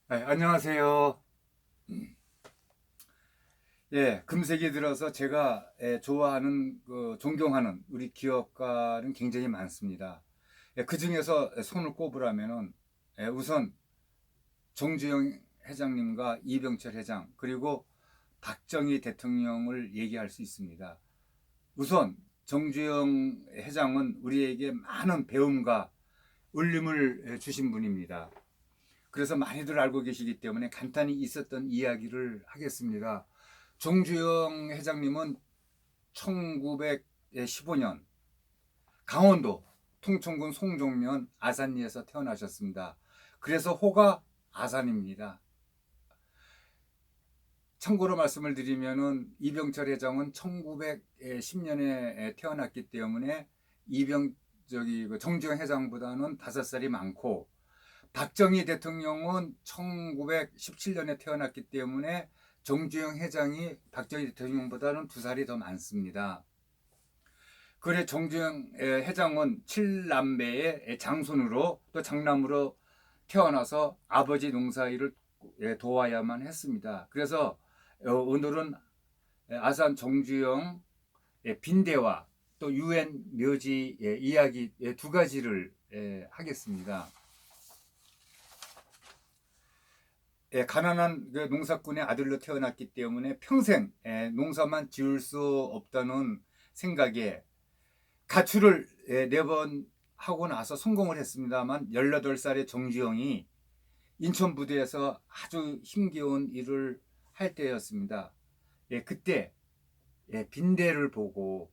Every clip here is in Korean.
네, 안녕하세요. 예, 금세기 들어서 제가 좋아하는, 존경하는 우리 기업가는 굉장히 많습니다. 예, 그 중에서 손을 꼽으라면은, 우선 정주영 회장님과 이병철 회장, 그리고 박정희 대통령을 얘기할 수 있습니다. 우선 정주영 회장은 우리에게 많은 배움과 울림을 주신 분입니다. 그래서 많이들 알고 계시기 때문에 간단히 있었던 이야기를 하겠습니다. 정주영 회장님은 1915년 강원도 통천군 송정면 아산리에서 태어나셨습니다. 그래서 호가 아산입니다. 참고로 말씀을 드리면은 이병철 회장은 1910년에 태어났기 때문에 정주영 회장보다는 5살이 많고, 박정희 대통령은 1917년에 태어났기 때문에 정주영 회장이 박정희 대통령보다는 2살이 더 많습니다. 그래 정주영 회장은 7남매의 장손으로 또 장남으로 태어나서 아버지 농사일을 도와야만 했습니다. 그래서 오늘은 아산 정주영 빈대와 또 유엔 묘지 이야기 두 가지를 하겠습니다. 가난한 농사꾼의 아들로 태어났기 때문에 평생 농사만 지을 수 없다는 생각에 가출을 4번 하고 나서 성공을 했습니다만 18살의 정주영이 인천 부두에서 아주 힘겨운 일을 할 때였습니다. 그때 빈대를 보고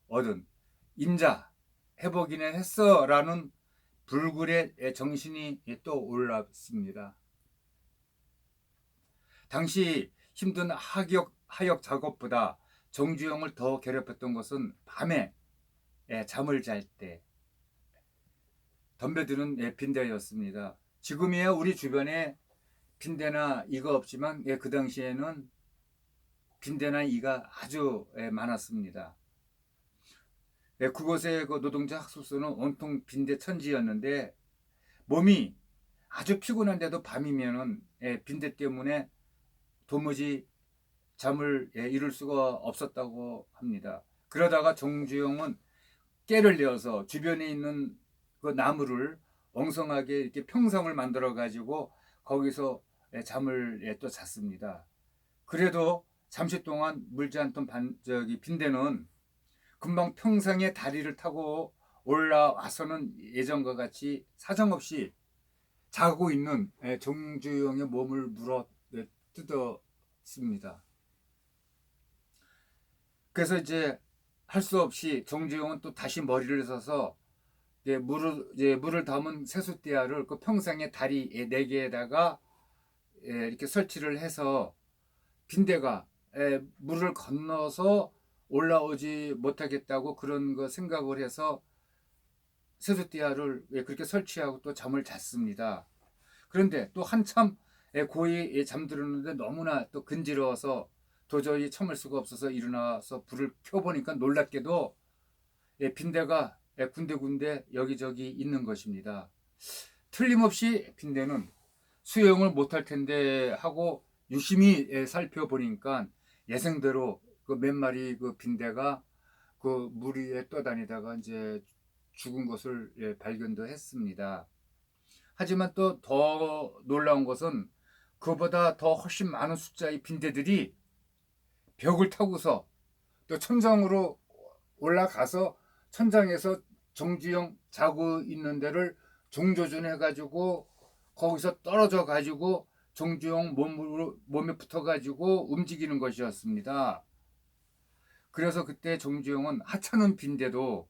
얻은 인자 해보기는 했어라는 불굴의 정신이 또 올랐습니다. 당시 힘든 하역 작업보다 정주영을 더 괴롭혔던 것은 밤에 잠을 잘 때 덤벼드는 빈대였습니다. 지금이야 우리 주변에 빈대나 이가 없지만 그 당시에는 빈대나 이가 아주 많았습니다. 그곳의 노동자 학습소는 온통 빈대 천지였는데 몸이 아주 피곤한데도 밤이면은 빈대 때문에 도무지 잠을 이룰 수가 없었다고 합니다. 그러다가 정주영은 깨를 내어서 주변에 있는 그 나무를 엉성하게 이렇게 평성을 만들어 가지고 거기서 잠을 또 잤습니다. 그래도 잠시 동안 물지 않던 빈대는 금방 평상의 다리를 타고 올라와서는 예전과 같이 사정없이 자고 있는 정주영의 몸을 물어 뜯었습니다. 그래서 이제 할 수 없이 정주영은 또 다시 머리를 서서 물을 담은 세숫대야를 그 평상의 다리 4개에다가 이렇게 설치를 해서 빈대가 물을 건너서 올라오지 못하겠다고 그런 거 생각을 해서 세숫대야를 그렇게 설치하고 또 잠을 잤습니다. 그런데 또 한참 고이 잠들었는데 너무나 또 근지러워서 도저히 참을 수가 없어서 일어나서 불을 켜보니까 놀랍게도 빈대가 군데군데 여기저기 있는 것입니다. 틀림없이 빈대는 수영을 못할 텐데 하고 유심히 살펴보니까 예상대로 그 몇 마리 그 빈대가 그 물 위에 떠다니다가 이제 죽은 것을 발견도 했습니다. 하지만 또 더 놀라운 것은 그보다 더 훨씬 많은 숫자의 빈대들이 벽을 타고서 또 천장으로 올라가서 천장에서 정주영 자고 있는 데를 종조준해 가지고 거기서 떨어져 가지고 정주영 몸에 붙어 가지고 움직이는 것이었습니다. 그래서 그때 정주영은 하찮은 빈대도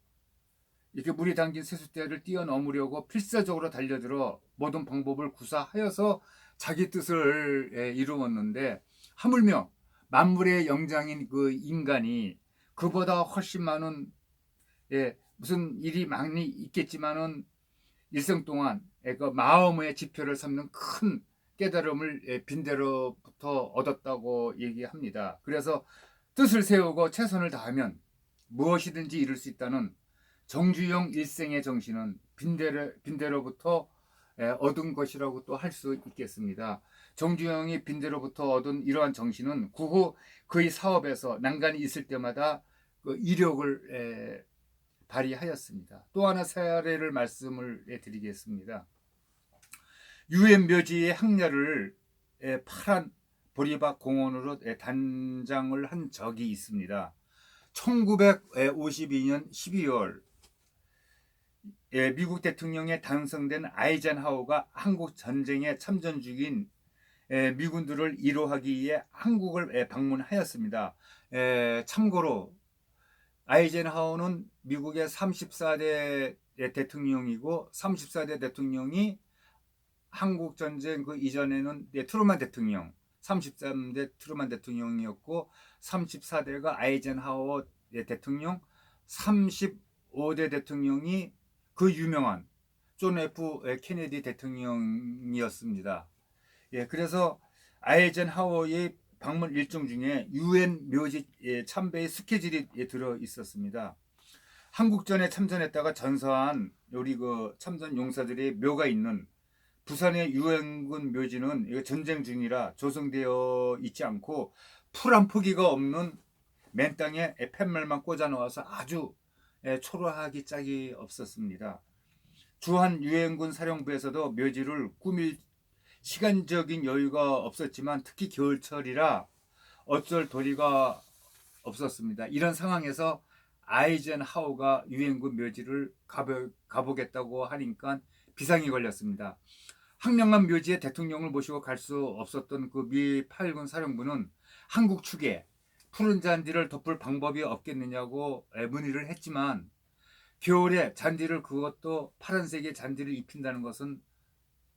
이렇게 물이 담긴 세숫대를 뛰어넘으려고 필사적으로 달려들어 모든 방법을 구사하여서 자기 뜻을 이루었는데, 하물며 만물의 영장인 그 인간이 그보다 훨씬 많은 무슨 일이 많이 있겠지만은 일생 동안 그 마음의 지표를 삼는 큰 깨달음을 빈대로부터 얻었다고 얘기합니다. 그래서 뜻을 세우고 최선을 다하면 무엇이든지 이룰 수 있다는 정주영 일생의 정신은 빈대로부터 얻은 것이라고 또 할 수 있겠습니다. 정주영이 빈대로부터 얻은 이러한 정신은 그 후 그의 사업에서 난간이 있을 때마다 그 이력을 발휘하였습니다. 또 하나 사례를 말씀을 드리겠습니다. 유엔 묘지의 항야를 파란 보리밭 공원으로 단장을 한 적이 있습니다. 1952년 12월 미국 대통령에 당선된 아이젠하워가 한국 전쟁에 참전 중인 미군들을 위로하기 위해 한국을 방문하였습니다. 참고로 아이젠하워는 미국의 34대 대통령이고 34대 대통령이 한국 전쟁 그 이전에는 트루만 대통령, 33대 트루만 대통령이었고 34대가 아이젠하워 대통령, 35대 대통령이 그 유명한 존 F 케네디 대통령이었습니다. 그래서 아이젠하워의 방문 일정 중에 유엔 묘지 참배의 스케줄이 들어 있었습니다. 한국전에 참전했다가 전사한 우리 그 참전 용사들의 묘가 있는 부산의 유엔군 묘지는 전쟁 중이라 조성되어 있지 않고 풀 한 포기가 없는 맨 땅에 팻말만 꽂아 놓아서 아주 초라하기 짝이 없었습니다. 주한 유엔군 사령부에서도 묘지를 꾸밀 시간적인 여유가 없었지만 특히 겨울철이라 어쩔 도리가 없었습니다. 이런 상황에서 아이젠하워가 유엔군 묘지를 가보겠다고 하니까 비상이 걸렸습니다. 황량한 묘지에 대통령을 모시고 갈 수 없었던 그 미 8군 사령부는 한국 측에 푸른 잔디를 덮을 방법이 없겠느냐고 문의를 했지만 겨울에 잔디를 그것도 파란색의 잔디를 입힌다는 것은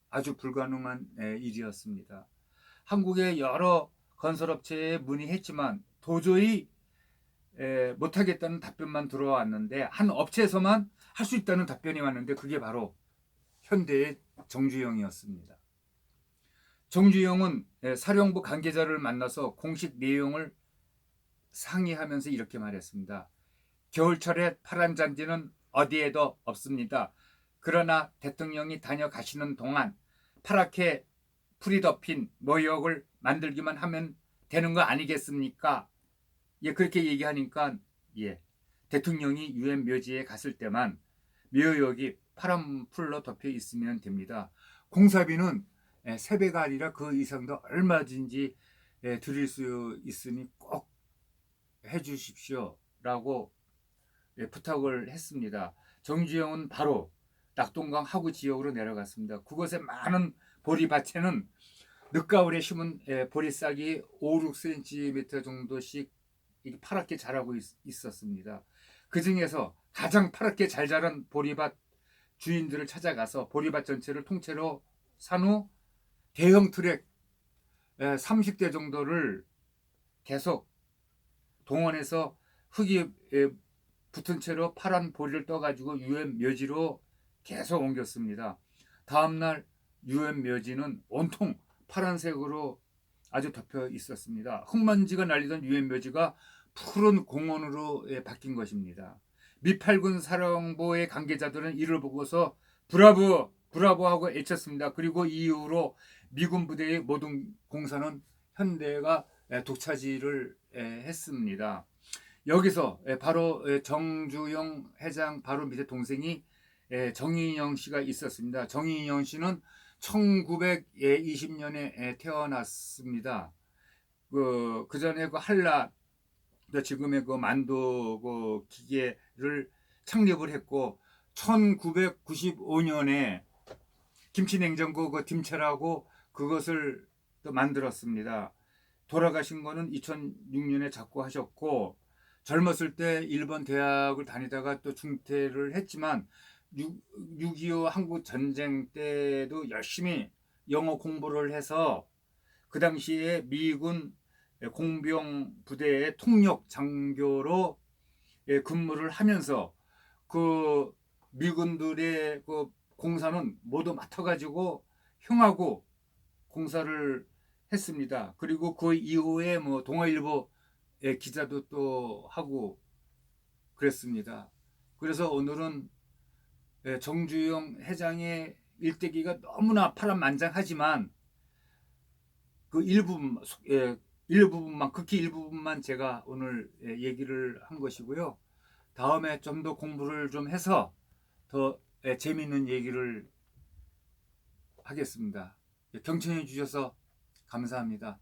아주 불가능한 일이었습니다. 한국의 여러 건설업체에 문의했지만 도저히 못하겠다는 답변만 들어왔는데 한 업체에서만 할 수 있다는 답변이 왔는데 그게 바로 현대의 정주영이었습니다. 정주영은 사령부 관계자를 만나서 공식 내용을 상의하면서 이렇게 말했습니다. 겨울철에 파란 잔디는 어디에도 없습니다. 그러나 대통령이 다녀가시는 동안 파랗게 풀이 덮인 묘역을 만들기만 하면 되는 거 아니겠습니까? 그렇게 얘기하니까 대통령이 유엔 묘지에 갔을 때만 묘역이 파란 풀로 덮여 있으면 됩니다. 공사비는 3배가 아니라 그 이상도 얼마든지 드릴 수 있으니 꼭 해주십시오 라고 부탁을 했습니다. 정주영은 바로 낙동강 하구 지역으로 내려갔습니다. 그곳에 많은 보리밭에는 늦가을에 심은 보리싹이 5, 6cm 정도씩 파랗게 자라고 있었습니다. 그 중에서 가장 파랗게 잘 자란 보리밭 주인들을 찾아가서 보리밭 전체를 통째로 산 후 대형 트랙 30대 정도를 계속 동원해서 흙이 붙은 채로 파란 보리를 떠가지고 유엔 묘지로 계속 옮겼습니다. 다음날 유엔 묘지는 온통 파란색으로 아주 덮여 있었습니다. 흙먼지가 날리던 유엔 묘지가 푸른 공원으로 바뀐 것입니다. 미 8군 사령부의 관계자들은 이를 보고서 브라보 브라보 하고 외쳤습니다. 그리고 이후로 미군 부대의 모든 공사는 현대가 독차지를 했습니다. 여기서 바로 정주영 회장 바로 밑에 동생이 정인영 씨가 있었습니다. 정인영 씨는 1920년에 태어났습니다. 그 전에 그 한라 지금의 그 만도 그 기계를 창립을 했고 1995년에 김치냉장고 그 김치라고 그것을 또 만들었습니다. 돌아가신 거는 2006년에 자꾸 하셨고 젊었을 때 일본 대학을 다니다가 또 중퇴를 했지만 6.25 한국 전쟁 때도 열심히 영어 공부를 해서 그 당시에 미군 공병 부대의 통역 장교로 근무를 하면서 그 미군들의 그 공사는 모두 맡아가지고 형하고 공사를 했습니다. 그리고 그 이후에 뭐 동아일보 기자도 또 하고 그랬습니다. 그래서 오늘은 정주영 회장의 일대기가 너무나 파란만장하지만 그 일부분만 극히 일부분만 제가 오늘 얘기를 한 것이고요. 다음에 좀 더 공부를 좀 해서 더 재미있는 얘기를 하겠습니다. 경청해 주셔서 감사합니다.